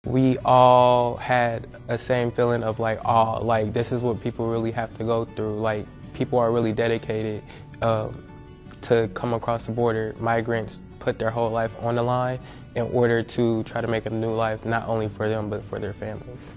We all had a same feeling of like, oh, like this is what people really have to go through. Like people are really dedicated to come across the border. Migrants put their whole life on the line in order to try to make a new life, not only for them, but for their families.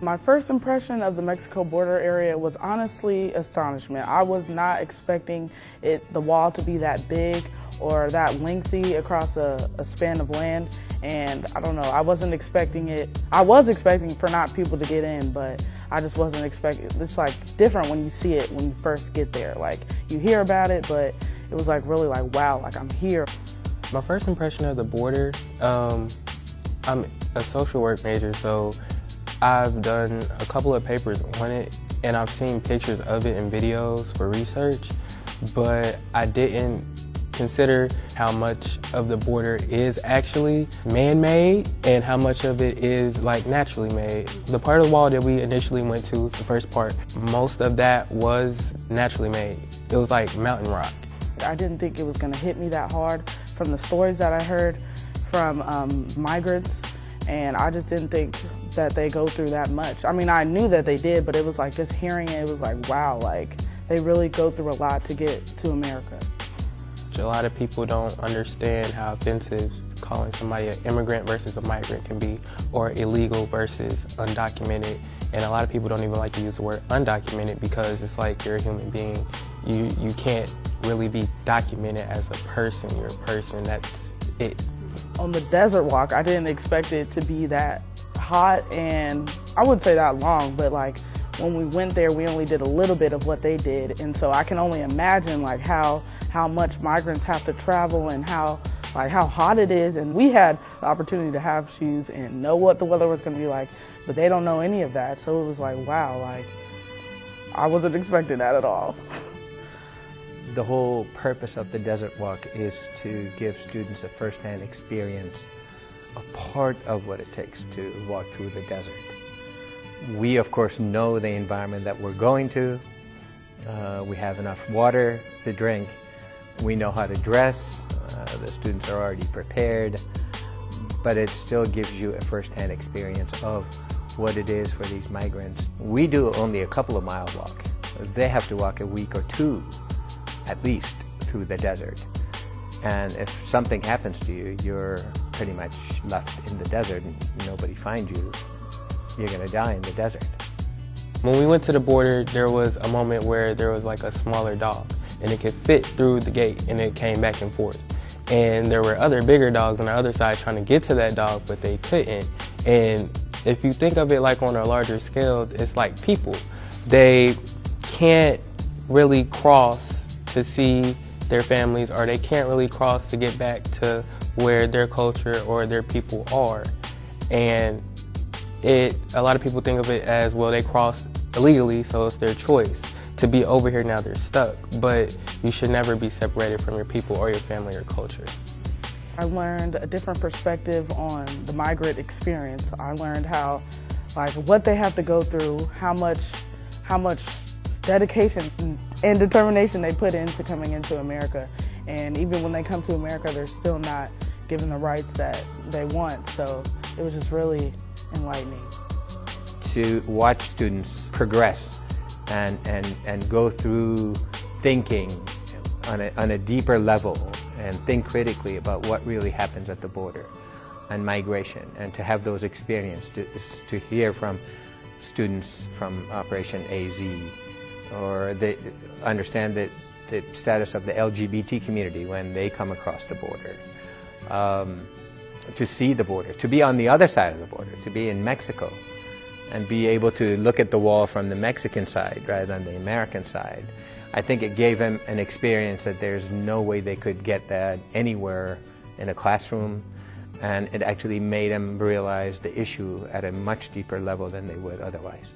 My first impression of the Mexico border area was honestly astonishment. I was not expecting the wall to be that big or that lengthy across a span of land. And I don't know, I wasn't expecting it. I was expecting for not people to get in, but I just wasn't expecting. It's like different when you see it when you first get there. Like you hear about it, but it was like really like, wow, like I'm here. My first impression of the border, I'm a social work major, so I've done a couple of papers on it, and I've seen pictures of it and videos for research, but I didn't consider how much of the border is actually man-made and how much of it is like naturally made. The part of the wall that we initially went to, the first part, most of that was naturally made. It was like mountain rock. I didn't think it was gonna hit me that hard from the stories that I heard from migrants, and I just didn't think that they go through that much. I mean, I knew that they did, but it was like just hearing it was like, wow, like they really go through a lot to get to America. A lot of people don't understand how offensive calling somebody an immigrant versus a migrant can be, or illegal versus undocumented. And a lot of people don't even like to use the word undocumented because it's like you're a human being. You can't really be documented as a person. You're a person, that's it. On the desert walk, I didn't expect it to be that hot, and I wouldn't say that long, but like when we went there, we only did a little bit of what they did. And so I can only imagine like how much migrants have to travel and how hot it is. And we had the opportunity to have shoes and know what the weather was gonna be like, but they don't know any of that. So it was like, wow, like I wasn't expecting that at all. The whole purpose of the Desert Walk is to give students a first-hand experience of part of what it takes to walk through the desert. We, of course, know the environment that we're going to. We have enough water to drink. We know how to dress. The students are already prepared. But it still gives you a first-hand experience of what it is for these migrants. We do only a couple of mile walk. They have to walk a week or two, at least, through the desert. And if something happens to you, you're pretty much left in the desert and nobody finds you. You're gonna die in the desert. When we went to the border, there was a moment where there was like a smaller dog and it could fit through the gate and it came back and forth. And there were other bigger dogs on the other side trying to get to that dog, but they couldn't. And if you think of it like on a larger scale, it's like people. They can't really cross to see their families, or they can't really cross to get back to where their culture or their people are. And a lot of people think of it as, well, they crossed illegally, so it's their choice. To be over here now, they're stuck. But you should never be separated from your people or your family or culture. I learned a different perspective on the migrant experience. I learned how, like, what they have to go through, how much dedication and determination they put into coming into America. And even when they come to America, they're still not given the rights that they want. So it was just really enlightening. To watch students progress and go through thinking on a deeper level and think critically about what really happens at the border and migration, and to have those experiences, to hear from students from Operation AZ, or they understand that the status of the LGBT community when they come across the border. To see the border, to be on the other side of the border, to be in Mexico and be able to look at the wall from the Mexican side rather than the American side. I think it gave them an experience that there's no way they could get that anywhere in a classroom, and it actually made them realize the issue at a much deeper level than they would otherwise.